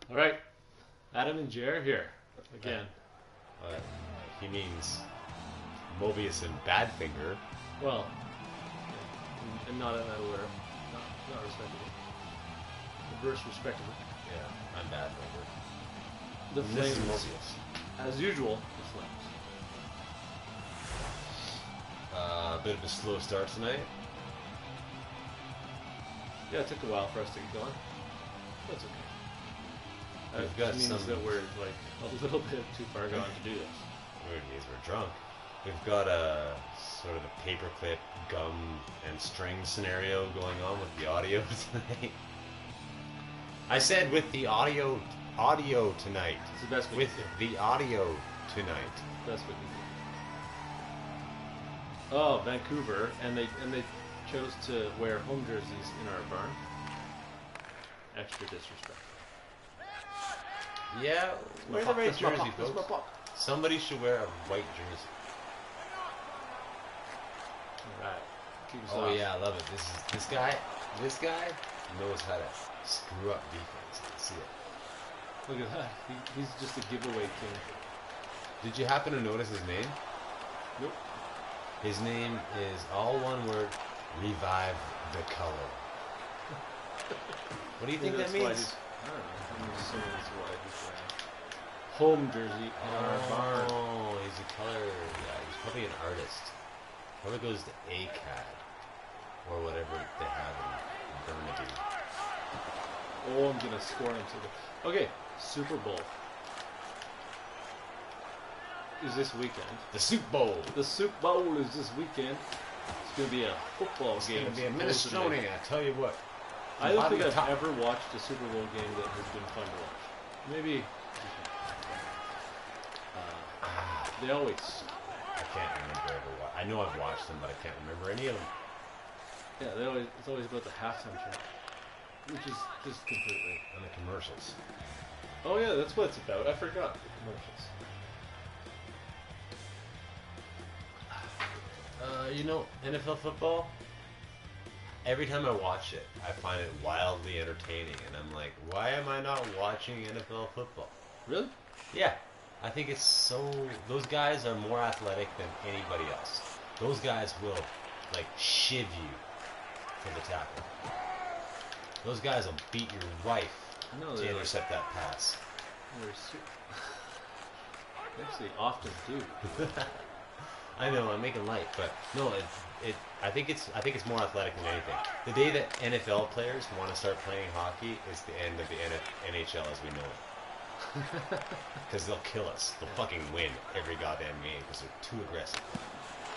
All right, Adam and Jer here again. He means Mobius and Badfinger. Well, and not in that order. Not respectively. Reverse respectively. Yeah, I'm Badfinger. The This is Flames, Mobius. as usual, the Flames. A bit of a slow start tonight. Yeah, it took a while for us to get going. That's okay. We've That got means some- that we're like a little bit too far gone to do this. Weird means we're drunk. We've got a sort of a paperclip, gum, and string scenario going on with the audio tonight. I said with the audio tonight. It's the best we With can do. the audio tonight. Best we can do. Oh, Vancouver, and they chose to wear home jerseys in our barn. Extra disrespect. Yeah, wear the right That's my jersey, puck, that's my folks. puck. Somebody should wear a white jersey. All right. Keep us Oh off. yeah, I love it. This guy knows how to screw up defense. I can see it. Look at that. He's just a giveaway king. Did you happen to notice his name? Nope. His name is all one word. Revive the color. What do you think Maybe that that's why means? he's- I don't know. I'm assuming that's why he's wearing home jersey in our barn. Oh, he's a color guy. He's probably an artist. Probably goes to ACAD or whatever they have in Burnaby. Oh, I'm gonna score him to the. Okay, Super Bowl is this weekend. The Soup Bowl. The Super Bowl is this weekend. It's gonna be a football It's game. gonna be a supposedly. minestrone. I tell you what. I don't think Bobby I've Top. ever watched a Super Bowl game that has been fun to watch. Maybe. They always. I can't remember ever. I know I've watched them, but I can't remember any of them. Yeah, they always. It's always about the halftime show, which is just completely. And the commercials. Oh yeah, that's what it's about. I forgot the commercials. NFL football. Every time I watch it, I find it wildly entertaining, and I'm like, why am I not watching NFL football? Really? Yeah, I think it's so. Those guys are more athletic than anybody else. Those guys will, like, shiv you for the tackle. Those guys will beat your wife I know to they're intercept that pass. Actually, often do. I know I'm making light, but no, I think it's more athletic than anything. The day that NFL players want to start playing hockey is the end of the NHL as we know it. Because they'll kill us. They'll fucking win every goddamn game because they're too aggressive.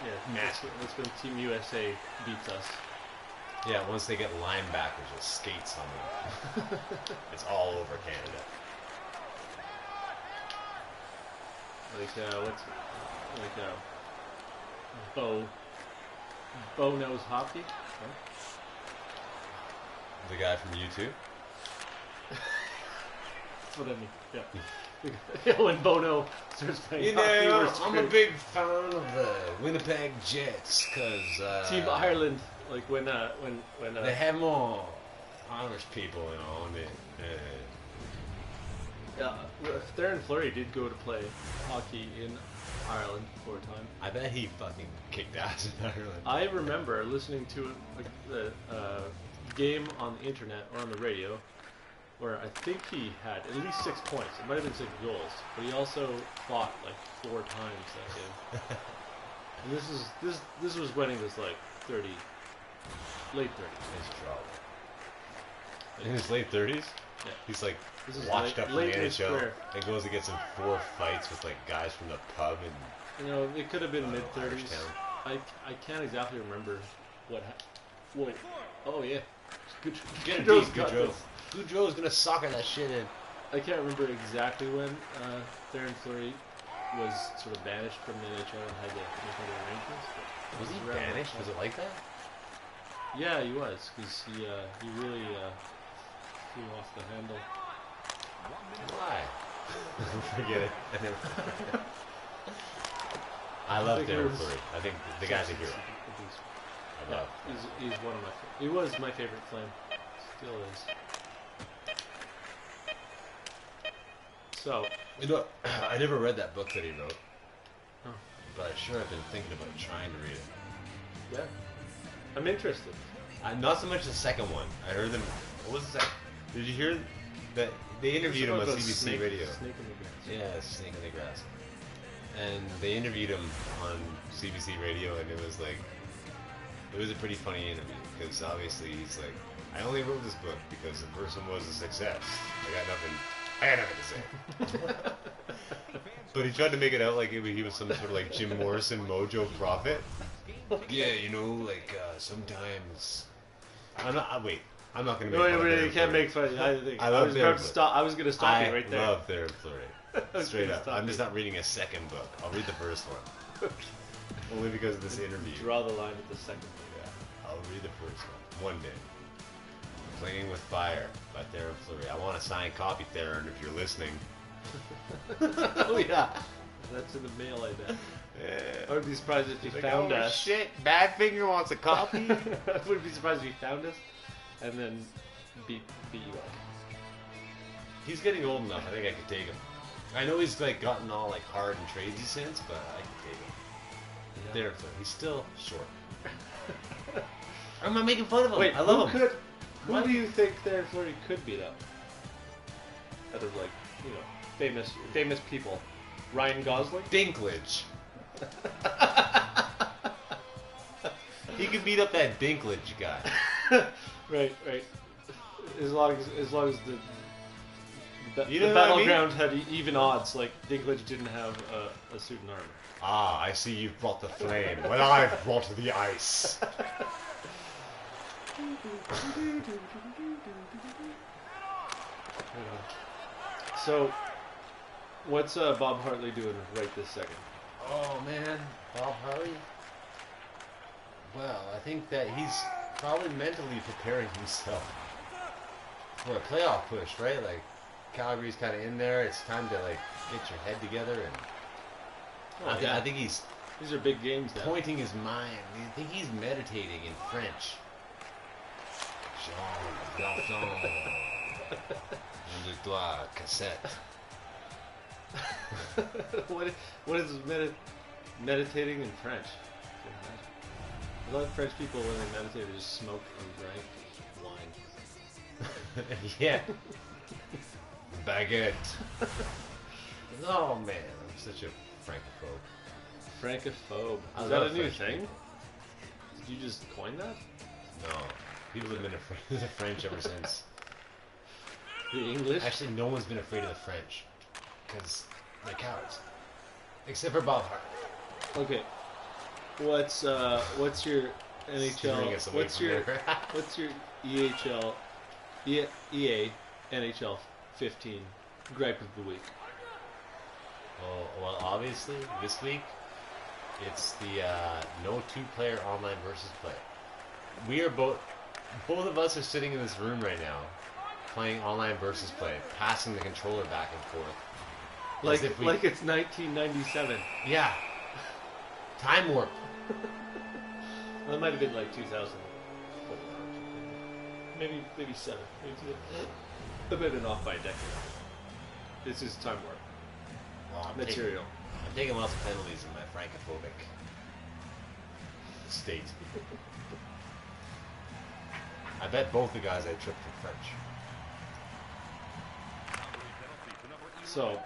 Yeah, that's when Team USA beats us. Yeah, once they get linebackers with skates on them, it's all over Canada. What's Bo knows hockey. Huh? The guy from U2. That's what I mean. Yeah. When Bono starts playing hockey, we're I'm a screwed. big fan of the Winnipeg Jets because Team Ireland, like when they have more Irish people, you know. And Theron Fleury did go to play hockey in Ireland for a time. I bet he fucking kicked ass in Ireland. I remember listening to a game on the internet or on the radio where I think he had at least 6 points. It might have been 6 goals, but he also fought like 4 times that game. And this was when he was like 30, late 30s. His trouble. In his late 30s? Yeah. He's like This is washed late- up from late the in his NHL career. and goes and gets in 4 fights with like guys from the pub and You know, it could have been mid 30s. Irish town. I can't exactly remember what happened. Wait. Oh yeah. Good. Get it Goudreau's deep, got Goudreau. this. Goudreau's gonna soccer that shit in. I can't remember exactly when Theron Fleury was sort of banished from the NHL and had to make other arrangements. but Was he around that banished? time. Was it like that? Yeah, he was, because he really flew off the handle. Why? Forget it. I love think it Darren was- Fleury. I think the guy's a hero. I Yeah, love. he's one of my. He was my favorite Flame. Still is. So, You know, I never read that book that he wrote, oh, but sure I've been thinking about trying to read it. yeah, I'm interested. Not so much the second one. I heard them. What was the second? Did you hear that they interviewed him on About CBC Radio? Snake in the grass. Yeah, Snake in the Grass. And they interviewed him on CBC Radio, and it was like, it was a pretty funny interview because obviously he's like, I only wrote this book because the person was a success. I got nothing to say. But he tried to make it out like he was some sort of like Jim Morrison mojo prophet. Yeah, you know, like sometimes. I'm not going to make. Wait, you can't make fun. I was going to stop you right there. I love Theron Fleury. Straight up. I'm just not reading a second book. I'll read the first one. Only because of this interview. Draw the line at the second one. Yeah, I'll read the first one. One day. Playing with Fire by Theron Fleury. I want a signed copy, Theron, if you're listening. Oh, yeah. That's in the mail, I bet. Yeah. I would be surprised if you found us. Shit, Badfinger wants a copy. I would be surprised if you found us and then beat you up. He's getting old enough. I think I could take him. I know he's like gotten all like hard and tradesy since, but I could take him. Yeah. Theron Fleury. He's still short. I'm not making fun of him. Wait, I love him. Who do you think Theron Fleury could beat up? Out of like, you know, famous people. Ryan Gosling? Dinklage. He could beat up that Dinklage guy. Right. As long as the You know what I battleground had even odds, like Dinklage didn't have a suit and armor. Ah, I see you've brought the flame. Well, I've brought the ice. So, what's Bob Hartley doing right this second? Oh man, Bob Hartley. Well, I think that he's probably mentally preparing himself for a playoff push, right? Like Calgary's kind of in there. It's time to like get your head together, and I think he's These are big games now. pointing his mind. I think he's meditating in French. Jean Danton, de toi, cassette. what is meditating in French? A lot of French people, when they meditate, they just smoke and drink wine. Yeah. Baguette. Oh man, I'm such a francophobe. Francophobe. I Is that a love new French thing? people. Did you just coin that? No, people have been afraid of the French ever since. The English? Actually, no one's been afraid of the French because they're cowards, except for Bob Hartley. Okay. What's your NHL? Steering us away What's from your there. what's your EA NHL 15 gripe of the week? Oh, well, obviously, this week, it's the no two-player online versus play. We are both of us are sitting in this room right now, playing online versus play, passing the controller back and forth. Like it's 1997. Yeah. Time warp. Well, it might have been like 2004. Maybe 7. Maybe a bit off by a decade. This is time warp. Well, Material. I'm taking lots of penalties in my francophobic state. I bet both the guys I tripped were French. So,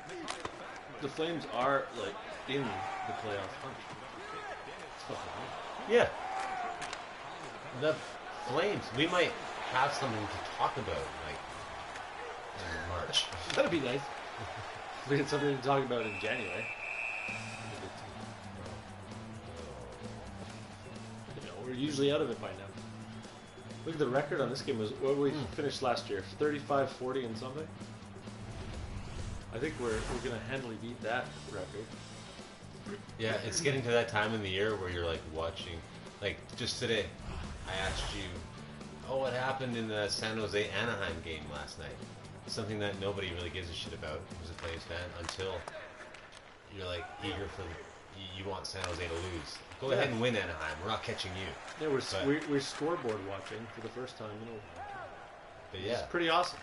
the Flames are like in the playoff hunt. It's fucking weird. Yeah. The Flames. We might have something to talk about, like, in March. That'd be nice. We had something to talk about in January. You know, we're usually out of it by now. Look at the record on this game. Was what we finished last year? 35-40 and something. I think we're gonna handily beat that record. Yeah, it's getting to that time in the year where you're like watching, like just today, I asked you, oh, what happened in the San Jose Anaheim game last night? Something that nobody really gives a shit about who's a Flames fan until you're like eager for you want San Jose to lose. Go ahead and win Anaheim. We're not catching you. Yeah, we're scoreboard watching for the first time in a while. But yeah, It's pretty awesome.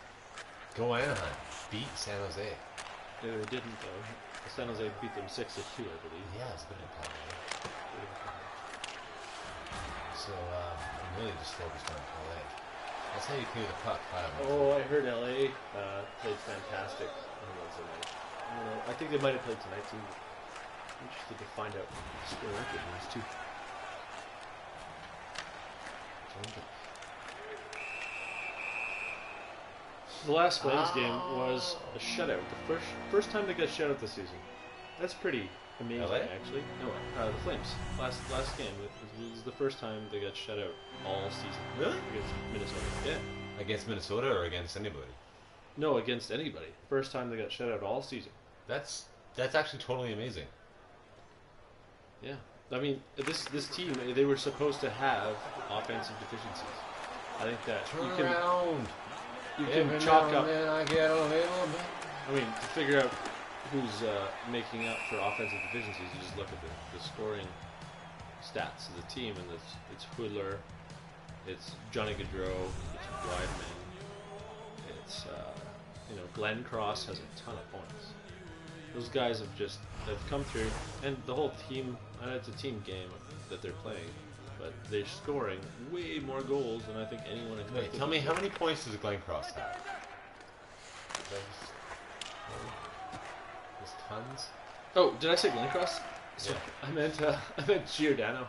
go Anaheim. Beat San Jose. Yeah, they didn't though. San Jose beat them 6-2, I believe. Yeah, it's been a problem. So I'm really just focused on LA. That's how you clear the puck. Oh, I heard LA played fantastic on Wednesday night. I think they might have played tonight too. I'm interested to find out the score record was too. The last Flames game was a shutout. The first time they got shut out this season. That's pretty amazing, LA? actually. No, the Flames. Last game was the first time they got shut out all season. Really? Against Minnesota. Yeah. Against Minnesota or against anybody? No, against anybody. First time they got shut out all season. That's actually totally amazing. Yeah. I mean, this team, they were supposed to have offensive deficiencies. I think that you can chalk up. I get a little bit. I mean, to figure out who's making up for offensive deficiencies, you just look at the scoring stats of the team, and it's Huller, it's Johnny Gaudreau, it's Wideman, it's Glenn Cross has a ton of points. Those guys they've come through, and the whole team. And it's a team game that they're playing, but they're scoring way more goals than I think anyone expected. Wait, tell me, how many points does Glenn Cross have? There's tons. Oh, did I say Glenn Cross? Yeah. I meant Giordano.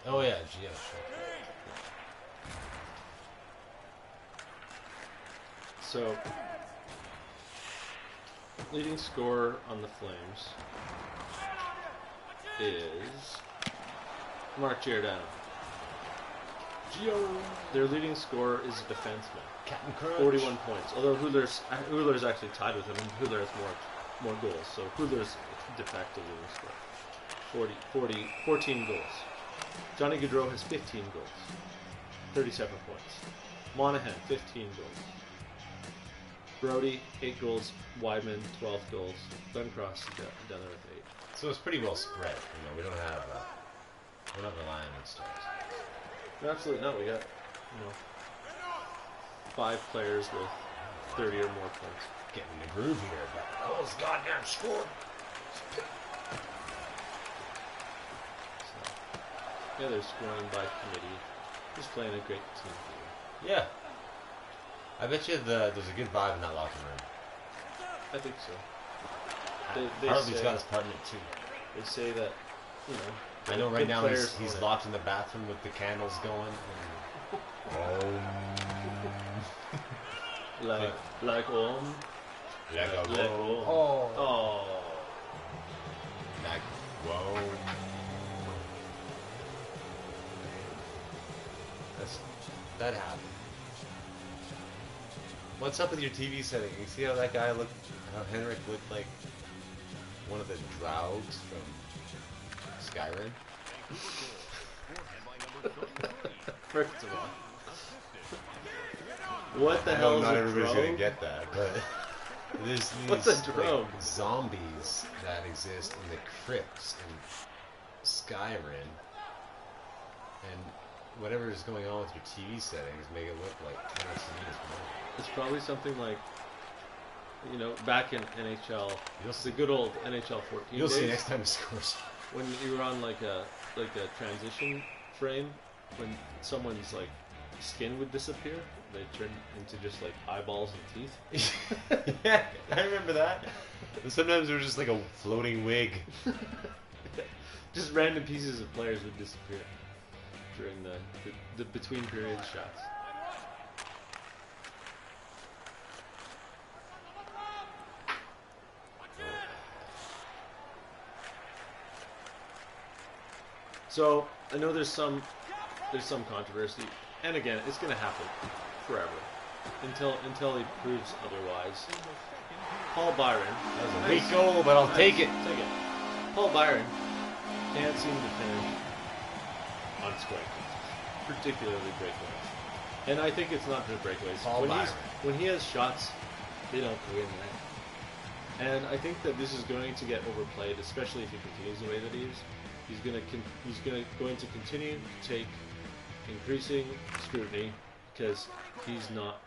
Oh yeah, Gio. Sure. So, leading scorer on the Flames is Mark Giordano. Gio. Their leading scorer is a defenseman. Captain Crunch. 41 points. Although Huller's actually tied with him, and Huller has more goals. So Huller's de facto leading scorer. 14 goals. Johnny Gaudreau has 15 goals. 37 points. Monahan, 15 goals. Brody, 8 goals. Wideman, 12 goals. Glenn Cross down there with 8. So it's pretty well spread. We don't have. We're not relying on stars. No, absolutely not. We got 5 players with 30 or more points. Getting in the groove here, but Cole's goddamn scored. Yeah, they're scoring by committee. Just playing a great team here. Yeah. I bet you there's a good vibe in that locker room. I think so. Hartley's got his partner too. They say that, I know right now he's it. locked in the bathroom with the candles going. Like Like Oh. Like whoa. That happened. What's up with your TV setting? You see how that guy looked? How Henrik looked like one of the Draugs from Skyrim? First of all, what the hell is not a everybody's drogue? gonna get that, but there's What's a these drogue? zombies that exist in the crypts in Skyrim, and whatever is going on with your TV settings make it look like 10 scenes more. It's probably something like, back in NHL, the good old NHL 14 You'll days, see next time he scores. when you were on like a transition frame, when someone's like skin would disappear, they turn into just like eyeballs and teeth. Yeah, I remember that. And sometimes there was just like a floating wig. Just random pieces of players would disappear during the between period shots. So I know there's some controversy, and again, it's going to happen forever until he proves otherwise. Paul Byron, That was a weak goal, but I'll take it. Take it. Paul Byron can't seem to finish on scoring chances, particularly breakaways. And I think it's not just breakaways. Paul Byron. When he has shots, they don't go in there. And I think that this is going to get overplayed, especially if he continues the way that he is. He's going to continue to take increasing scrutiny because he's not